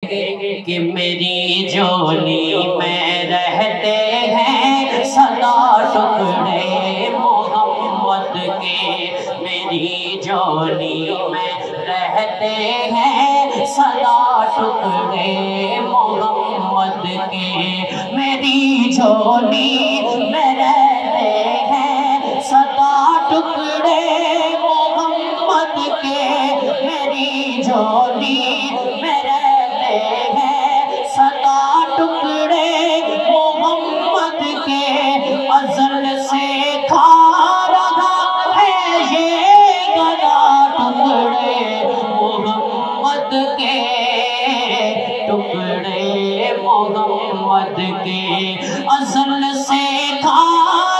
کہ میری جولی میں رہتے ہیں سدا ٹکڑے محمد کے، میری جولی میں رہتے ہیں سدا ٹکڑے محمد کے، میری جولی میں رہتے ہیں سدا ٹکڑے محمد کے، میری جولی میں رہتے ہیں سدا ٹکڑے محمد کے، ازل سے کھا رہا ہے یہ گدا ٹکڑے محمد کے، ٹکڑے محمد کے، ازل سے کھا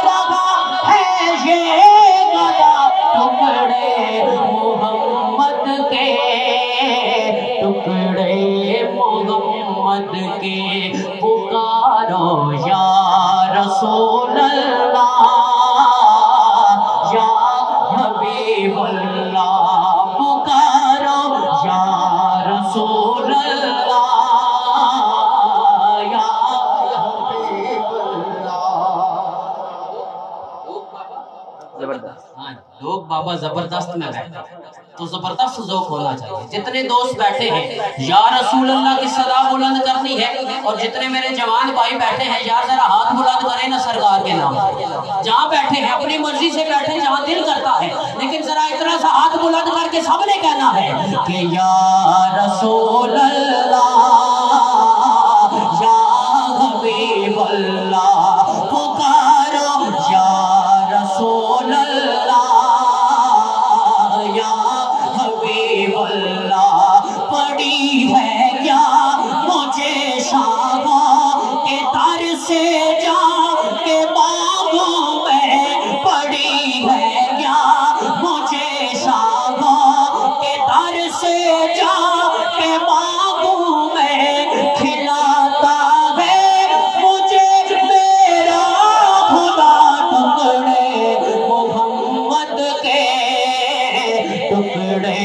رہا ہے یہ گدا ٹکڑے محمد کے، ٹکڑے محمد کے، پکارو یا رسول اللہ یا حبیب اللہ، پکارو یا رسول اللہ یا حبیب اللہ۔ زبردست، لوگ بابا زبردست میں بیٹھے تو زبردست ذوق ہونا چاہیے۔ جتنے دوست بیٹھے ہیں یا رسول اللہ کی صدا بلند کرنی ہے، اور جتنے میرے جوان بھائی بیٹھے ہیں یار ذرا ہاتھ بلند کریں نا سرکار کے نام، جہاں بیٹھے ہیں اپنی مرضی سے بیٹھے جہاں دل کرتا ہے، لیکن ذرا اتنا سا ہاتھ بلند کر کے سب نے کہنا ہے کہ یا رسول اللہ یا حبیب اللہ، پکارو یا رسول اللہ یا حبیب اللہ، پڑی ہے کیا مجھے شاہوں کے در سے جا کے مانگوں میں، پڑی ہے کیا مجھے شاہوں کے در سے جا کے مانگوں میں، کھلاتا ہے مجھے میرا خدا ٹکڑے محمد کے، ٹکڑے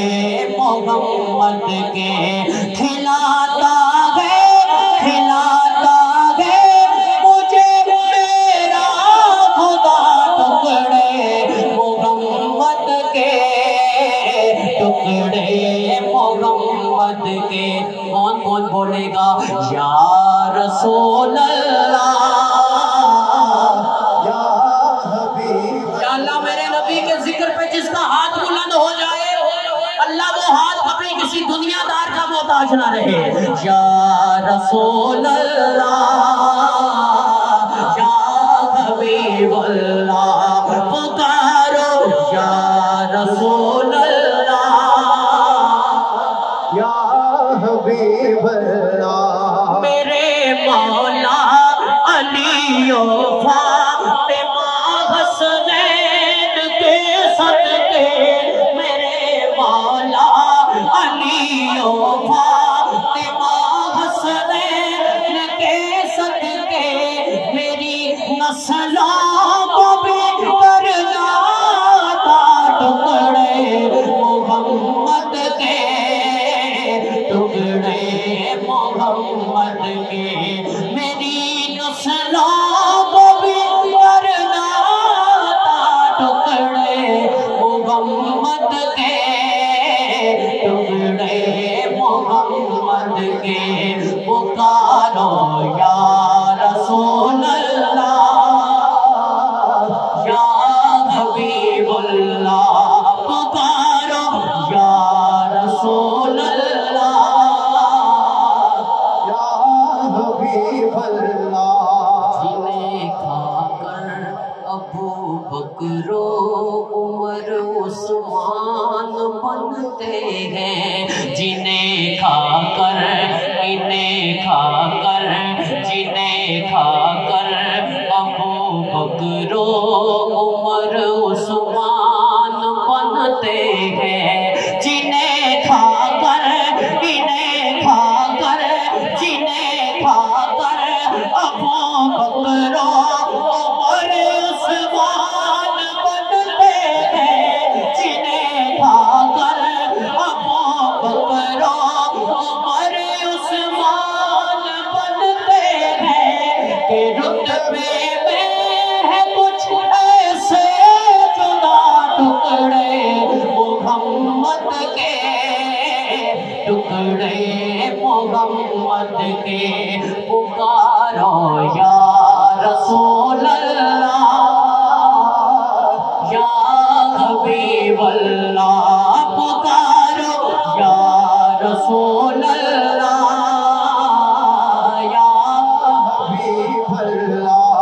محمد کے، کھلاتا ہے مجھے میرا خدا ٹکڑے محمد کے، ٹکڑے محمد کے۔ کون کون بولے گا یا رسول اللہ یا حبیب، یا اللہ میرے نبی کے ذکر پہ جس کا ہاتھ بلند ہو جائے اللہ وہ ہاتھ کبھی کسی دنیا دار کا محتاج نہ رہے۔ یا رسول اللہ یا حبیب اللہ، پکارو یا رسول اللہ یا حبیب اللہ، میرے مولا علی و فاطمہ حسنین کے صدقے، میرے مولا علی و فاطمہ حسنین کے صدقے، میری نسلوں کو بھی کرنا تھا ٹکڑے محمد کے، ٹکڑے محمد کے، میری نسلوں کو بھی کرنا تھا ٹکڑے محمد کے، ٹکڑے محمد کے، پکارو یا رسول اللہ یا حبیب اللہ، پکارو یا رسول اللہ یا حبیب اللہ، جنہیں کھا کر ابو بکر و عمر عثمان بنتے ہیں، جنہیں کھا کر انہیں کھا کر جنہیں رتبے میں ہے کچھ ایسے جدا ٹکڑے محمد کے، ٹکڑے محمد کے، پکارو یا رسول اللہ یا حبیب اللہ، پکارو یا رسول اللہ یا حبیب اللہ۔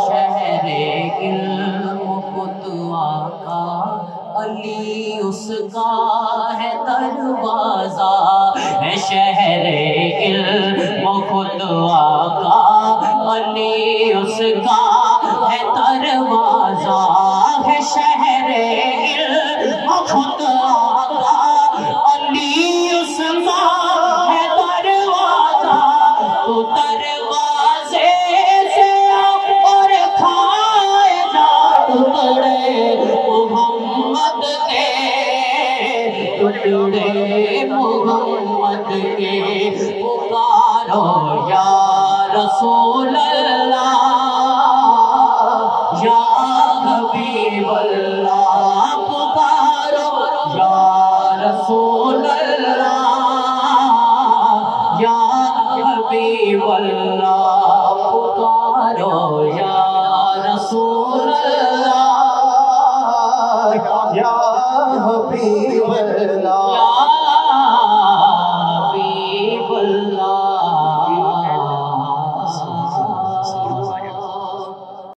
شہر علم فتویٰ کا علی اس کا ہے دروازہ، ہے شہر علم فتویٰ کا علی اس کا ہے دروازہ، ہے شہر علم فتویٰ کا علی اس کا ہے دروازہ، تو دروازے سے اور کھائے جا ٹکڑے محمد کے، ٹکڑے محمد کے، پکارو یا رسول اللہ یا حبیب اللہ، پکارو یا رسول اللہ یا حبیب اللہ، پکارو یا رسول اللہ یا حبیب